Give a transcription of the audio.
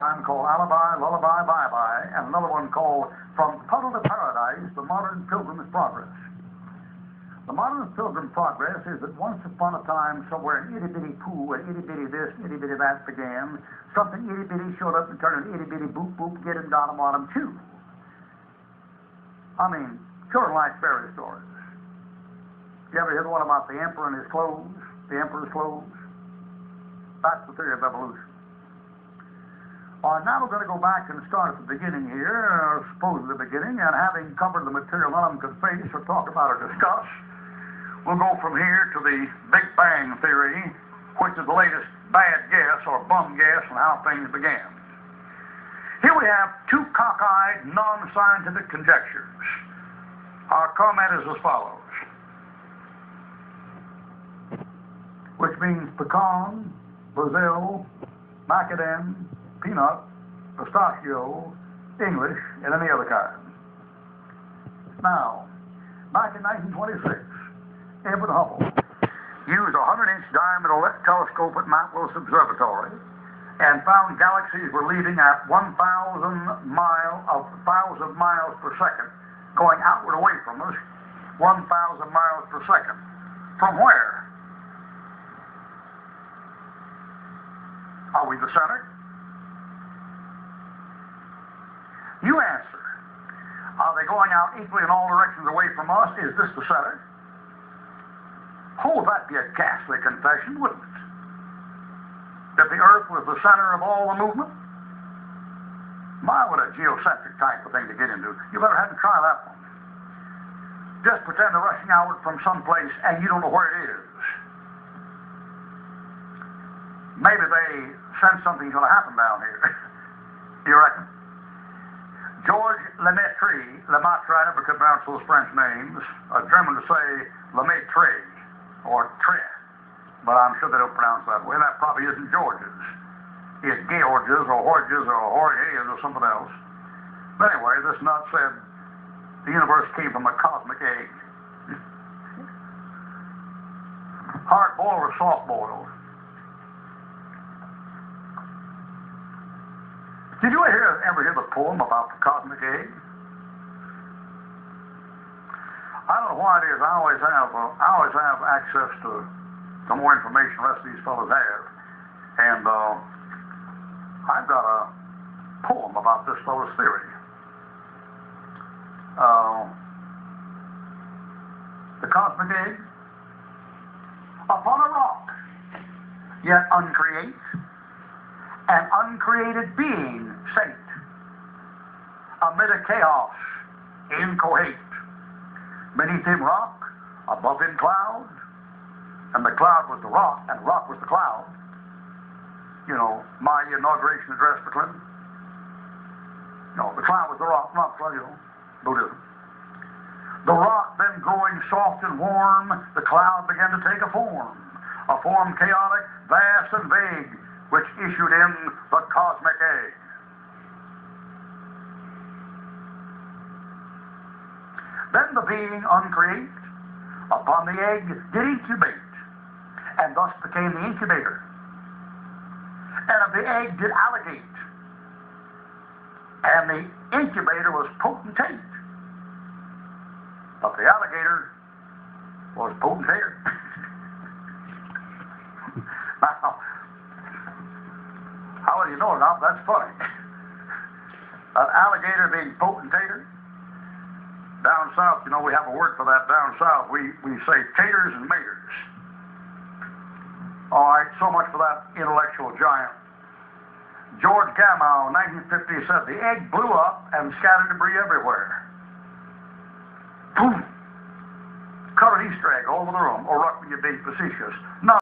One called Alibi, Lullaby, Bye-Bye, and another one called From Puddle to Paradise, The Modern Pilgrim's Progress. The modern pilgrim progress is that once upon a time, somewhere an itty-bitty poo, an itty-bitty this, itty-bitty that began. Something itty-bitty showed up and turned an itty-bitty boop-boop, get him down bottom too. I mean, children like fairy stories. You ever hear the one about the emperor and his clothes? The emperor's clothes? That's the theory of evolution. All right, now we're going to go back and start at the beginning here, or supposedly the beginning, and having covered the material none of them could face or talk about or discuss, we'll go from here to the Big Bang Theory, which is the latest bad guess or bum guess on how things began. Here we have two cockeyed, non-scientific conjectures. Our comment is as follows, which means pecan, Brazil, macadam, peanut, pistachio, English, and any other kind. Now, back in 1926, Edwin Hubble used a 100-inch diameter telescope at Mount Wilson Observatory and found galaxies were leaving at 1,000 miles per second, going outward away from us, 1,000 miles per second. From where? Are we the center? You answer. Are they going out equally in all directions away from us? Is this the center? Oh, that'd be a ghastly confession, wouldn't it? That the Earth was the center of all the movement? My, what a geocentric type of thing to get into. You better have to try that one. Just pretend they're rushing outward from someplace and you don't know where it is. Maybe they sense something's going to happen down here. You reckon? George Lemaitre, I never could pronounce those French names. A German to say Lemaitre or Tre, but I'm sure they don't pronounce that way. That probably isn't George's. It's George's or Horges or Jorge's or something else. But anyway, this nut said the universe came from a cosmic egg. Hard boiled or soft boiled? Did you ever hear the poem about the cosmic egg? I don't know why it is. I always have access to more information the rest of these fellows have, and I've got a poem about this fellow's theory. The cosmic egg, upon a rock, yet uncreate, an uncreated being sate, amid a chaos incoherent. Beneath him rock, above him cloud, and the cloud was the rock, and the rock was the cloud. You know, my inauguration address for Clinton. No, the cloud was the rock, not the, Buddhism. The rock then growing soft and warm, the cloud began to take a form chaotic, vast, and vague, which issued in the cosmic egg. Then the being uncreate upon the egg did incubate, and thus became the incubator. And of the egg did alligate, and the incubator was potentate, but the alligator was potentator. Now, how will you know it now? That's funny. An alligator being potentator. Down south, you know, we have a word for that down south. We say taters and maters. All right, so much for that intellectual giant. George Gamow, 1950, said the egg blew up and scattered debris everywhere. Boom! Covered Easter egg all over the room. Or, Ruck, when you're being facetious. No.